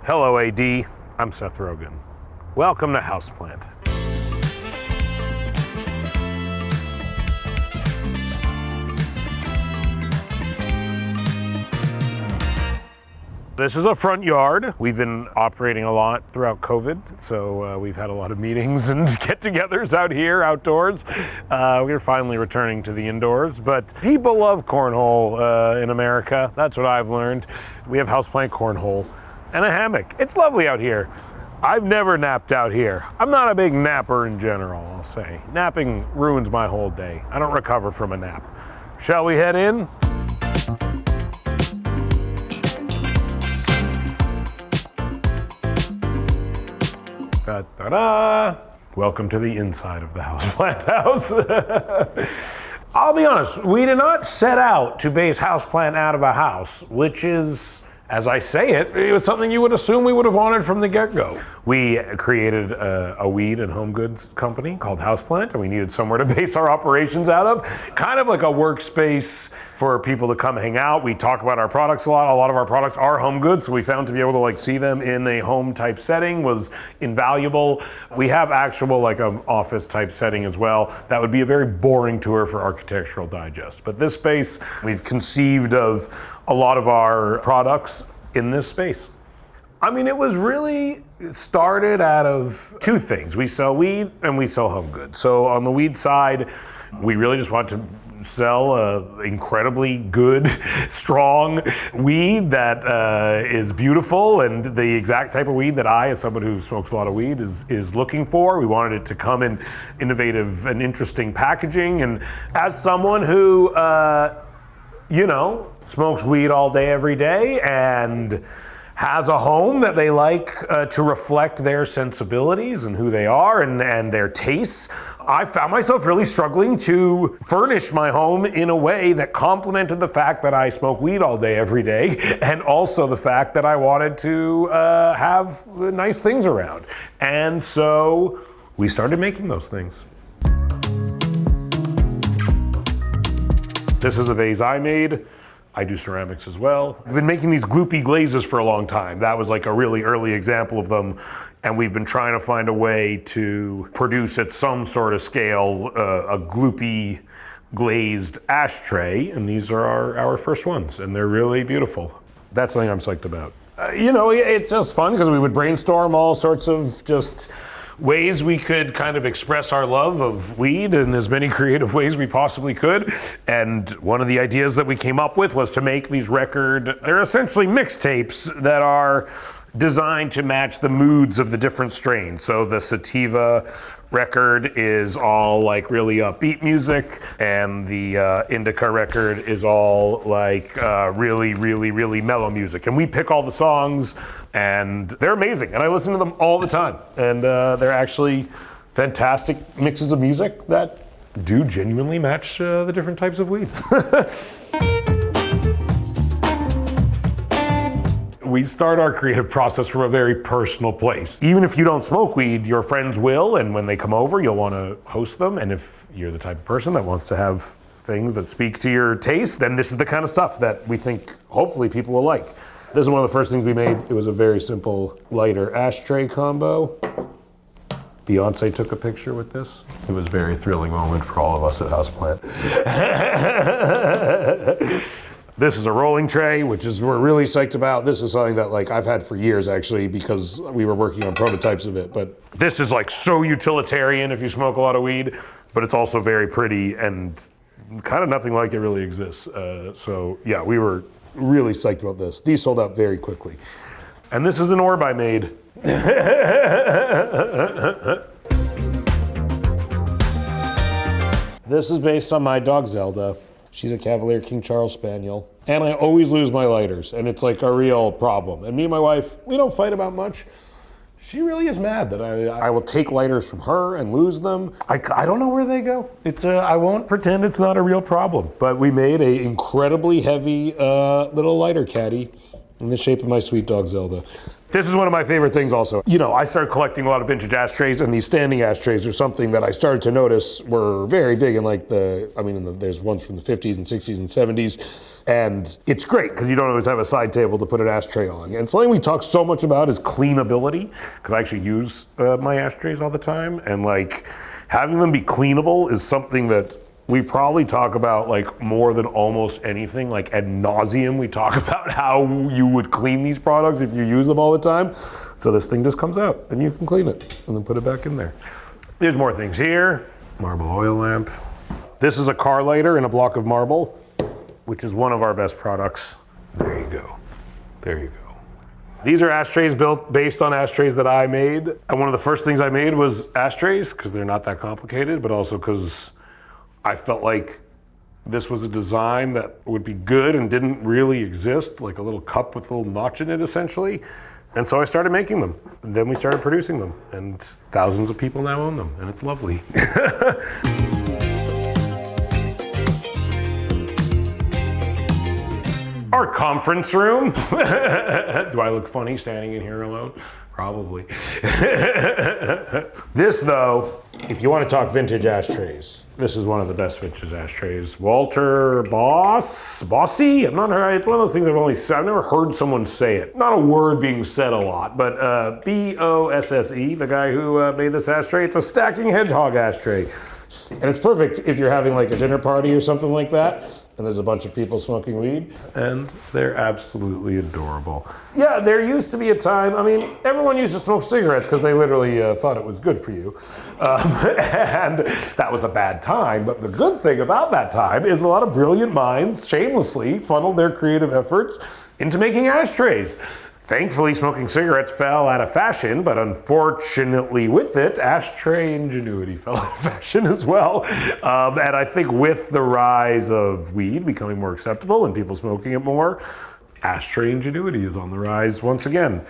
Hello, AD. I'm Seth Rogen. Welcome to Houseplant. This is a front yard. We've been operating a lot throughout COVID, so we've had a lot of meetings and get-togethers out here, outdoors. We're finally returning to the indoors, but people love cornhole in America. That's what I've learned. We have houseplant cornhole and a hammock. It's lovely out here. I've never napped out here. I'm not a big napper in general, I'll say. Napping ruins my whole day. I don't recover from a nap. Shall we head in? Ta-da! Welcome to the inside of the Houseplant house. I'll be honest, we did not set out to base Houseplant out of a house, which is, as I say it was something you would assume we would have wanted from the get-go. We created a weed and home goods company called Houseplant, and we needed somewhere to base our operations out of. Kind of like a workspace for people to come hang out. We talk about our products a lot. A lot of our products are home goods, so we found to be able to see them in a home type setting was invaluable. We have actual an office type setting as well. That would be a very boring tour for Architectural Digest. But this space, we've conceived of a lot of our products in this space. I mean, it was really started out of two things. We sell weed and we sell home goods. So on the weed side, we really just want to sell incredibly good, strong weed that is beautiful and the exact type of weed that I, as someone who smokes a lot of weed, is looking for. We wanted it to come in innovative and interesting packaging. And as someone who, smokes weed all day, every day, and has a home that they like to reflect their sensibilities and who they are and their tastes, I found myself really struggling to furnish my home in a way that complemented the fact that I smoke weed all day, every day, and also the fact that I wanted to have nice things around. And so we started making those things. This is a vase I made. I do ceramics as well. I've been making these gloopy glazes for a long time. That was a really early example of them. And we've been trying to find a way to produce at some sort of scale a gloopy glazed ashtray. And these are our first ones. And they're really beautiful. That's something I'm psyched about. It's just fun because we would brainstorm all sorts of just ways we could kind of express our love of weed in as many creative ways we possibly could. And one of the ideas that we came up with was to make these they're essentially mixtapes that are designed to match the moods of the different strains. So the sativa record is all really upbeat music, and the indica record is all really, really, really mellow music. And we pick all the songs, and they're amazing. And I listen to them all the time. And they're actually fantastic mixes of music that do genuinely match the different types of weed. We start our creative process from a very personal place. Even if you don't smoke weed, your friends will, and when they come over, you'll want to host them. And if you're the type of person that wants to have things that speak to your taste, then this is the kind of stuff that we think hopefully people will like. This is one of the first things we made. It was a very simple lighter ashtray combo. Beyonce took a picture with this. It was a very thrilling moment for all of us at Houseplant. This is a rolling tray, which we're really psyched about. This is something that I've had for years actually, because we were working on prototypes of it. But this is so utilitarian if you smoke a lot of weed, but it's also very pretty and kind of nothing like it really exists. So yeah, we were really psyched about this. These sold out very quickly. And this is an orb I made. This is based on my dog Zelda. She's a Cavalier King Charles Spaniel. And I always lose my lighters, and it's a real problem. And me and my wife, we don't fight about much. She really is mad that I will take lighters from her and lose them. I don't know where they go. I won't pretend it's not a real problem. But we made a incredibly heavy little lighter caddy. in the shape of my sweet dog Zelda. This is one of my favorite things also. You know, I started collecting a lot of vintage ashtrays, and these standing ashtrays are something that I started to notice were very big in like there's ones from the 50s and 60s and 70s. And it's great because you don't always have a side table to put an ashtray on. And something we talk so much about is cleanability, because I actually use my ashtrays all the time. And like having them be cleanable is something that we probably talk about like more than almost anything, like ad nauseum. We talk about how you would clean these products if you use them all the time. So this thing just comes out and you can clean it and then put it back in there. There's more things here. Marble oil lamp. This is a car lighter in a block of marble, which is one of our best products. There you go. There you go. These are ashtrays built based on ashtrays that I made. And one of the first things I made was ashtrays because they're not that complicated, but also because I felt like this was a design that would be good and didn't really exist, like a little cup with a little notch in it, essentially. And so I started making them. And then we started producing them. And thousands of people now own them, and it's lovely. Our conference room. Do I look funny standing in here alone? Probably. This though, if you want to talk vintage ashtrays, this is one of the best vintage ashtrays. Walter Bossy? I'm not sure, it's one of those things I've never heard someone say it. Not a word being said a lot, but B-O-S-S-E, the guy who made this ashtray. It's a stacking hedgehog ashtray. And it's perfect if you're having like a dinner party or something like that, and there's a bunch of people smoking weed, and they're absolutely adorable. Yeah, there used to be a time, I mean, everyone used to smoke cigarettes because they literally thought it was good for you. And that was a bad time, but the good thing about that time is a lot of brilliant minds shamelessly funneled their creative efforts into making ashtrays. Thankfully, smoking cigarettes fell out of fashion, but unfortunately with it, ashtray ingenuity fell out of fashion as well. And I think with the rise of weed becoming more acceptable and people smoking it more, ashtray ingenuity is on the rise once again.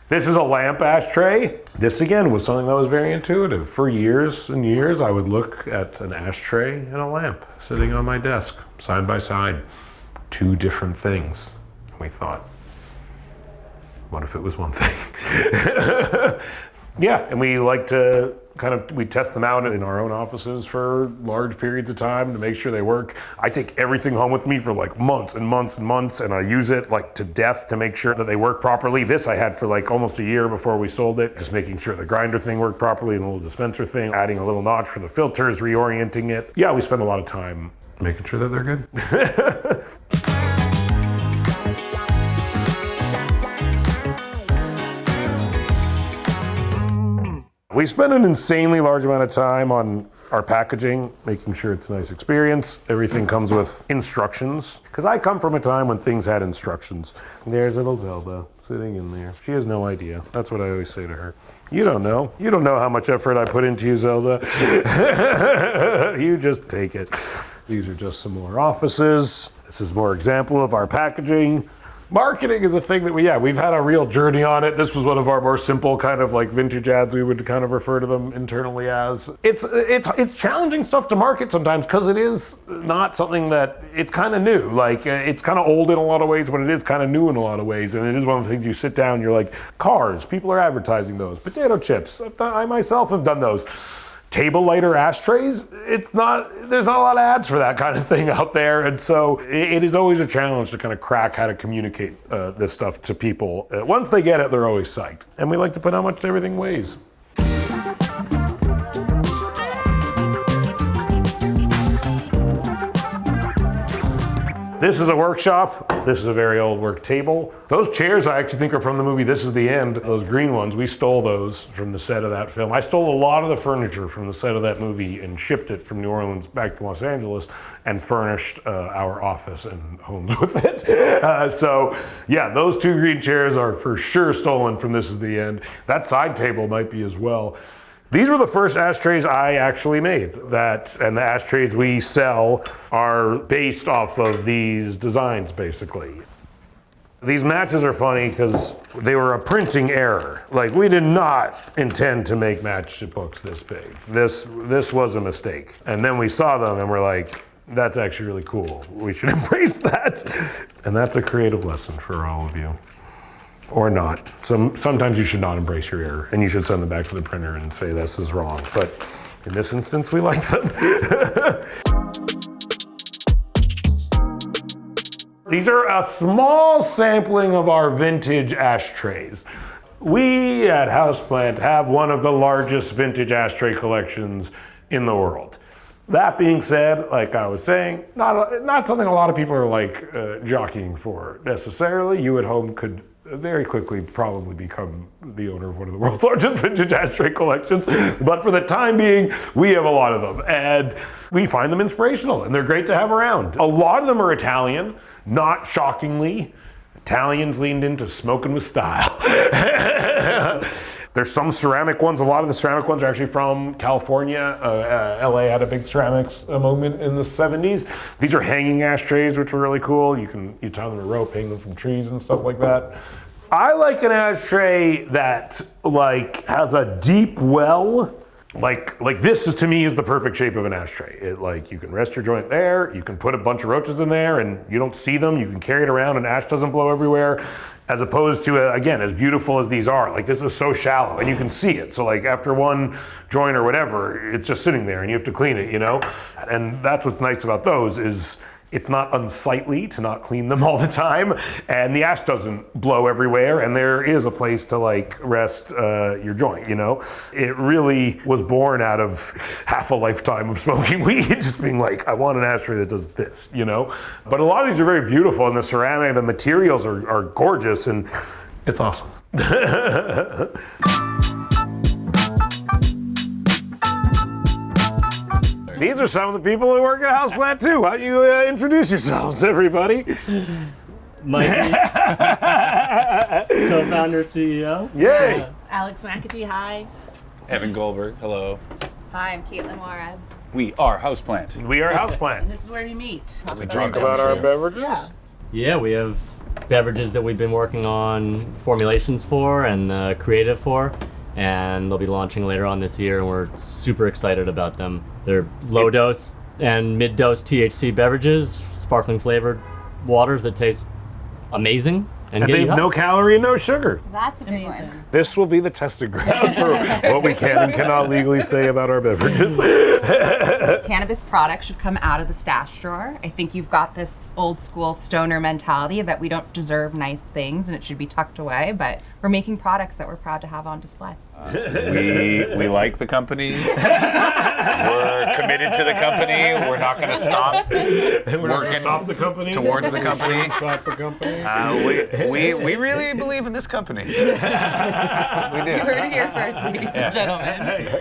This is a lamp ashtray. This again was something that was very intuitive. For years and years, I would look at an ashtray and a lamp sitting on my desk, side by side. Two different things. And we thought, what if it was one thing? Yeah, and we like to we test them out in our own offices for large periods of time to make sure they work. I take everything home with me for like months and months and months, and I use it like to death to make sure that they work properly. This I had for like almost a year before we sold it, just making sure the grinder thing worked properly and the little dispenser thing, adding a little notch for the filters, reorienting it. Yeah, we spend a lot of time making sure that they're good. We spend an insanely large amount of time on our packaging, making sure it's a nice experience. Everything comes with instructions. Because I come from a time when things had instructions. There's little Zelda sitting in there. She has no idea. That's what I always say to her. You don't know. You don't know how much effort I put into you, Zelda. You just take it. These are just some more offices. This is more example of our packaging. Marketing is a thing that we've had a real journey on it. This was one of our more simple kind of like vintage ads, we would kind of refer to them internally as. It's challenging stuff to market sometimes because it is not something that, it's kind of new. Like it's kind of old in a lot of ways, but it is kind of new in a lot of ways. And it is one of the things you sit down, you're like, cars, people are advertising those. Potato chips, I myself have done those. Table lighter ashtrays, there's not a lot of ads for that kind of thing out there. And so it is always a challenge to kind of crack how to communicate this stuff to people. Once they get it, they're always psyched. And we like to put how much everything weighs. This is a workshop. This is a very old work table. Those chairs I actually think are from the movie This Is the End. Those green ones, we stole those from the set of that film. I stole a lot of the furniture from the set of that movie and shipped it from New Orleans back to Los Angeles and furnished our office and homes with it. So yeah, those two green chairs are for sure stolen from This Is the End. That side table might be as well. These were the first ashtrays I actually made. And the ashtrays we sell are based off of these designs, basically. These matches are funny because they were a printing error. Like, we did not intend to make matchbooks this big. This was a mistake. And then we saw them and we're like, that's actually really cool. We should embrace that. And that's a creative lesson for all of you. Or not. Sometimes you should not embrace your error, and you should send them back to the printer and say this is wrong. But in this instance, we like them. These are a small sampling of our vintage ashtrays. We at Houseplant have one of the largest vintage ashtray collections in the world. That being said, like I was saying, not something a lot of people are like jockeying for necessarily. You at home could very quickly probably become the owner of one of the world's largest vintage ashtray collections. But for the time being, we have a lot of them, and we find them inspirational, and they're great to have around. A lot of them are Italian, not shockingly. Italians leaned into smoking with style. There's some ceramic ones. A lot of the ceramic ones are actually from California. LA had a big ceramics moment in the 70s. These are hanging ashtrays, which are really cool. You tie them to a rope, hang them from trees and stuff like that. I like an ashtray that like has a deep well. Like this is, to me, is the perfect shape of an ashtray. You can rest your joint there, you can put a bunch of roaches in there and you don't see them, you can carry it around and ash doesn't blow everywhere, as opposed to, again, as beautiful as these are, like this is so shallow and you can see it. So like after one joint or whatever, it's just sitting there and you have to clean it, you know? And that's what's nice about those is it's not unsightly to not clean them all the time, and the ash doesn't blow everywhere, and there is a place to like rest your joint, you know? It really was born out of half a lifetime of smoking weed, just being like, I want an ashtray that does this, you know? But a lot of these are very beautiful, and the ceramic, the materials are gorgeous, and it's awesome. These are some of the people who work at Houseplant too. How do you introduce yourselves, everybody? Mikey, co-founder, CEO. Yay! Alex McAtee, hi. Evan Goldberg, hello. Hi, I'm Caitlin Juarez. We are Houseplant. We are Houseplant. And this is where we meet. We talk about our beverages. Yeah, we have beverages that we've been working on formulations for and creative for, and they'll be launching later on this year, and we're super excited about them. They're low dose and mid dose THC beverages, sparkling flavored waters that taste amazing. And they have no calorie and no sugar. That's amazing. This will be the testing ground for what we can and cannot legally say about our beverages. Cannabis products should come out of the stash drawer. I think you've got this old school stoner mentality that we don't deserve nice things and it should be tucked away, but we're making products that we're proud to have on display. We like the company. We're committed to the company. We're not going to stop working Stop the company. towards the company. Stop the company. We really believe in this company. We do. You heard it here first, ladies and gentlemen.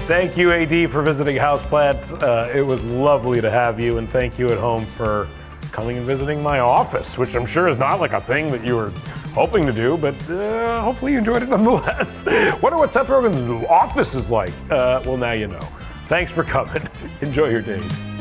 Thank you, AD, for visiting Houseplant. It was lovely to have you, and thank you at home for coming and visiting my office, which I'm sure is not like a thing that you were hoping to do, but hopefully you enjoyed it nonetheless. Wonder what Seth Rogen's office is like. Well, now you know. Thanks for coming. Enjoy your days.